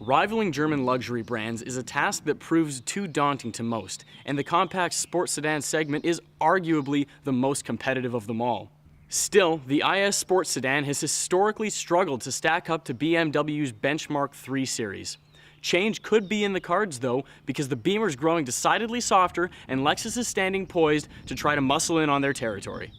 Rivaling German luxury brands is a task that proves too daunting to most, and the compact sports sedan segment is arguably the most competitive of them all. Still, the IS Sports Sedan has historically struggled to stack up to BMW's benchmark 3 Series. Change could be in the cards though, because the Beamer's growing decidedly softer and Lexus is standing poised to try to muscle in on their territory.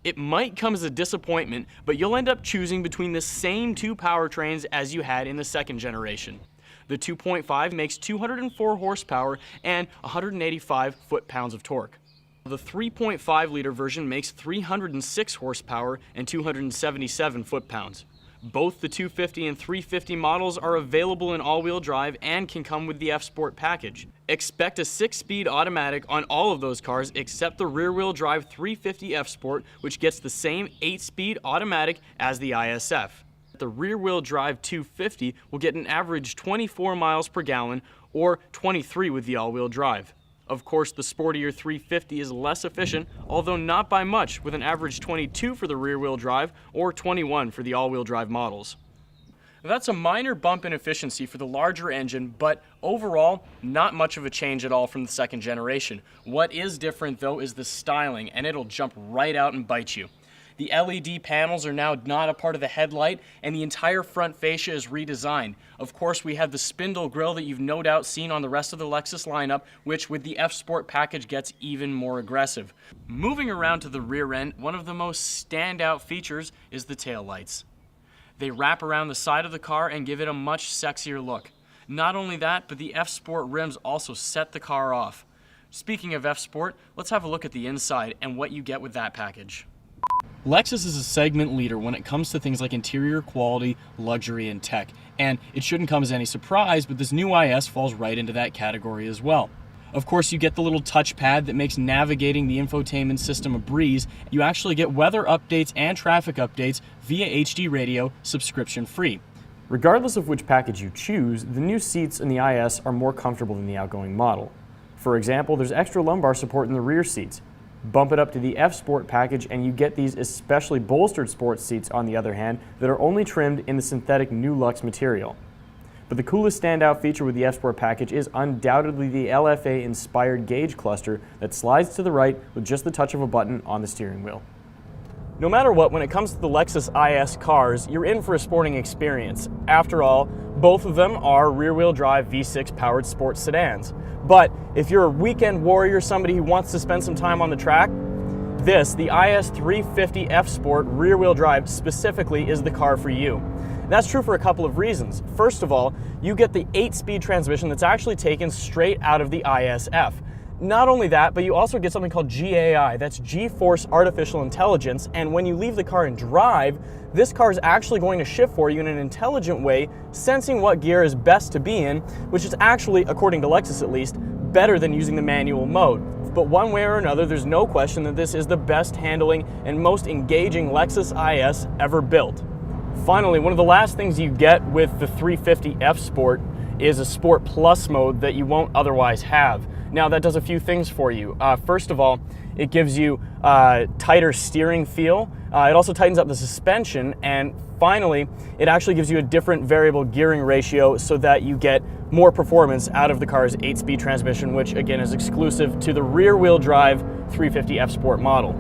It might come as a disappointment, but you'll end up choosing between the same two powertrains as you had in the second generation. The 2.5 makes 204 horsepower and 185 foot-pounds of torque. The 3.5-liter version makes 306 horsepower and 277 foot-pounds. Both the 250 and 350 models are available in all-wheel drive and can come with the F-Sport package. Expect a 6-speed automatic on all of those cars except the rear-wheel drive 350 F-Sport, which gets the same 8-speed automatic as the ISF. The rear-wheel drive 250 will get an average 24 miles per gallon or 23 with the all-wheel drive. Of course, the sportier 350 is less efficient, although not by much, with an average 22 for the rear-wheel drive or 21 for the all-wheel drive models. That's a minor bump in efficiency for the larger engine, but overall, not much of a change at all from the second generation. What is different though is the styling, and it'll jump right out and bite you. The LED panels are now not a part of the headlight, and the entire front fascia is redesigned. Of course, we have the spindle grille that you've no doubt seen on the rest of the Lexus lineup, which with the F-Sport package gets even more aggressive. Moving around to the rear end, one of the most standout features is the taillights. They wrap around the side of the car and give it a much sexier look. Not only that, but the F-Sport rims also set the car off. Speaking of F-Sport, let's have a look at the inside and what you get with that package. Lexus is a segment leader when it comes to things like interior quality, luxury, and tech, and it shouldn't come as any surprise, but this new IS falls right into that category as well. Of course, you get the little touchpad that makes navigating the infotainment system a breeze. You actually get weather updates and traffic updates via HD radio, subscription free. Regardless of which package you choose, the new seats in the IS are more comfortable than the outgoing model. For example, there's extra lumbar support in the rear seats. Bump it up to the F-Sport package and you get these especially bolstered sports seats, on the other hand, that are only trimmed in the synthetic New Lux material. But the coolest standout feature with the F-Sport package is undoubtedly the LFA-inspired gauge cluster that slides to the right with just the touch of a button on the steering wheel. No matter what, when it comes to the Lexus IS cars, you're in for a sporting experience. After all, both of them are rear-wheel drive V6 powered sports sedans. But if you're a weekend warrior, somebody who wants to spend some time on the track, the IS 350 F-Sport rear-wheel drive specifically is the car for you. That's true for a couple of reasons. First of all, you get the 8-speed transmission that's actually taken straight out of the ISF. Not only that, but you also get something called GAI, that's G-Force Artificial Intelligence, and when you leave the car and drive, this car is actually going to shift for you in an intelligent way, sensing what gear is best to be in, which is actually, according to Lexus at least, better than using the manual mode. But one way or another, there's no question that this is the best handling and most engaging Lexus IS ever built. Finally, one of the last things you get with the 350 F-Sport is a Sport Plus mode that you won't otherwise have. Now that does a few things for you. First of all, it gives you a tighter steering feel. It also tightens up the suspension, and finally, it actually gives you a different variable gearing ratio so that you get more performance out of the car's 8-speed transmission, which again is exclusive to the rear-wheel drive 350 F-Sport model.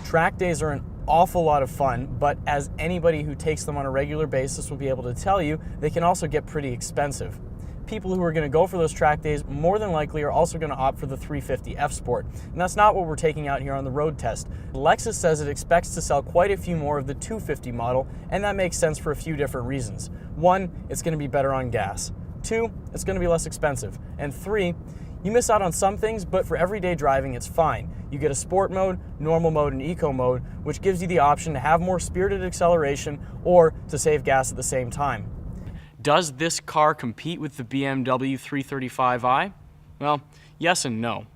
Track days are an awful lot of fun, but as anybody who takes them on a regular basis will be able to tell you, they can also get pretty expensive. People who are going to go for those track days more than likely are also going to opt for the 350 F-Sport, and that's not what we're taking out here on the road test. Lexus says it expects to sell quite a few more of the 250 model, and that makes sense for a few different reasons. One, it's going to be better on gas. Two, it's going to be less expensive. And three, You miss out on some things, but for everyday driving, it's fine. You get a sport mode, normal mode, and eco mode, which gives you the option to have more spirited acceleration or to save gas at the same time. Does this car compete with the BMW 335i? Well, yes and no.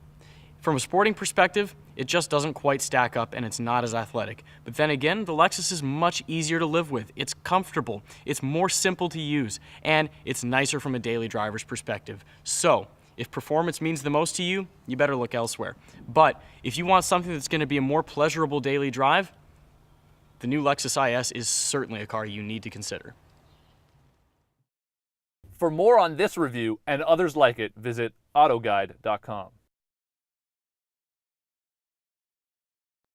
From a sporting perspective, it just doesn't quite stack up and it's not as athletic. But then again, the Lexus is much easier to live with. It's comfortable, it's more simple to use, and it's nicer from a daily driver's perspective. So, if performance means the most to you, you better look elsewhere. But if you want something that's going to be a more pleasurable daily drive, the new Lexus IS is certainly a car you need to consider. For more on this review and others like it, visit autoguide.com.